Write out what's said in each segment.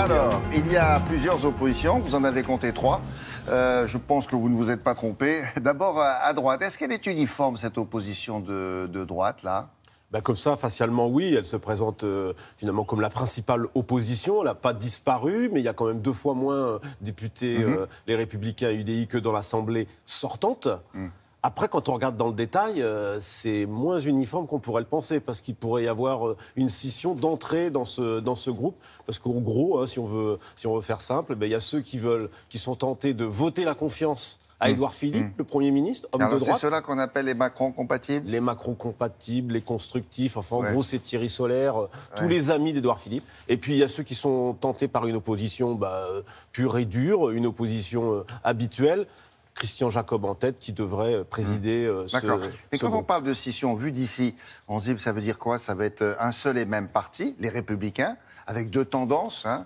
Alors, il y a plusieurs oppositions, vous en avez compté 3. Je pense que vous ne vous êtes pas trompé. D'abord, à droite, est-ce qu'elle est uniforme, cette opposition de droite, là ? Ben comme ça, facialement, oui. Elle se présente finalement comme la principale opposition. Elle n'a pas disparu, mais il y a quand même 2 fois moins députés, les Républicains et UDI, que dans l'Assemblée sortante. Après, quand on regarde dans le détail, c'est moins uniforme qu'on pourrait le penser, parce qu'il pourrait y avoir une scission d'entrée dans ce groupe. Parce qu'en gros, hein, si on veut faire simple, ben, il y a ceux qui sont tentés de voter la confiance à Édouard Philippe, le Premier ministre, homme de droite. C'est ceux-là qu'on appelle les Macron-compatibles ? Les Macron-compatibles, les constructifs, enfin en gros c'est Thierry Solaire, tous les amis d'Édouard Philippe. Et puis il y a ceux qui sont tentés par une opposition pure et dure, une opposition habituelle. Christian Jacob en tête, qui devrait présider D'accord. Et quand groupe. on parle de scission, vu d'ici, on se dit, ça veut dire quoi ? Ça va être un seul et même parti, les Républicains, avec 2 tendances, hein,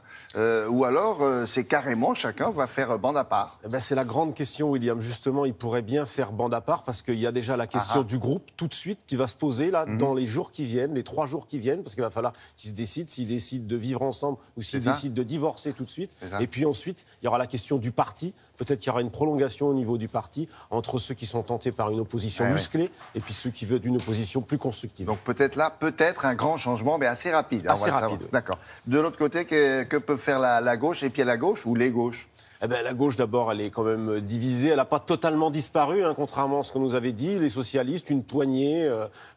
ou alors c'est carrément, chacun va faire bande à part. Eh ben, c'est la grande question, William. Justement, il pourrait bien faire bande à part, parce qu'il y a déjà la question du groupe, tout de suite, qui va se poser là, dans les jours qui viennent, les 3 jours qui viennent, parce qu'il va falloir qu'ils se décident, s'ils décident de vivre ensemble ou s'ils décident de divorcer tout de suite. Et puis ensuite, il y aura la question du parti. Peut-être qu'il y aura une prolongation au niveau du parti entre ceux qui sont tentés par une opposition musclée et puis ceux qui veulent une opposition plus constructive. Donc peut-être là, un grand changement, mais assez rapide. Assez rapide. Oui. D'accord. De l'autre côté, que peut faire la gauche, et puis la gauche ou les gauches ? Eh ben, la gauche, d'abord, elle est quand même divisée. Elle n'a pas totalement disparu, hein, contrairement à ce qu'on nous avait dit. Les socialistes, une poignée,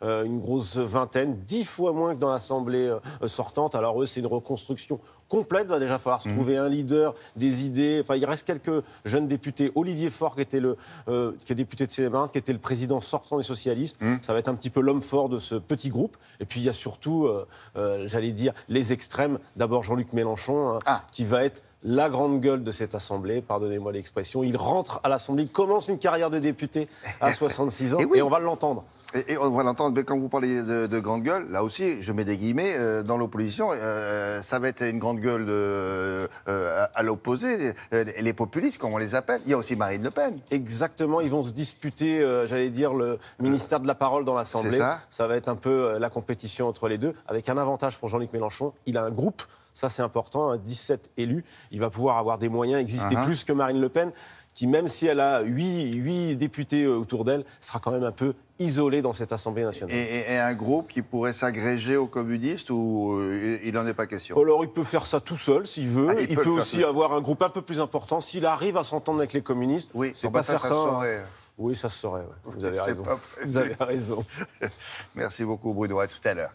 une grosse vingtaine, 10 fois moins que dans l'Assemblée sortante. Alors eux, c'est une reconstruction complète. Il va déjà falloir se trouver un leader, des idées. Enfin, il reste quelques jeunes députés. Olivier Faure, qui est député de Seine-et-Marne, qui était le président sortant des socialistes. Ça va être un petit peu l'homme fort de ce petit groupe. Et puis, il y a surtout, j'allais dire, les extrêmes. D'abord, Jean-Luc Mélenchon, qui va être la grande gueule de cette Assemblée, pardonnez-moi l'expression. Il rentre à l'Assemblée, il commence une carrière de député à 66 ans, et on va l'entendre. Et on va l'entendre, mais quand vous parlez de grande gueule, là aussi, je mets des guillemets, dans l'opposition, ça va être une grande gueule à l'opposé, les populistes, comme on les appelle. Il y a aussi Marine Le Pen. Exactement, ils vont se disputer, j'allais dire, le ministère de la parole dans l'Assemblée. Ça va être un peu la compétition entre les deux, avec un avantage pour Jean-Luc Mélenchon. Il a un groupe. Ça, c'est important, hein, 17 élus. Il va pouvoir avoir des moyens, exister plus que Marine Le Pen, qui, même si elle a 8 députés autour d'elle, sera quand même un peu isolée dans cette Assemblée nationale. Et un groupe qui pourrait s'agréger aux communistes, ou il n'en est pas question ? Alors, il peut faire ça tout seul, s'il veut. Il peut aussi avoir un groupe un peu plus important. S'il arrive à s'entendre avec les communistes, c'est pas certain. Oui, ça se saurait. Ouais. Vous avez raison. Vous avez raison. Merci beaucoup, Bruno. À tout à l'heure.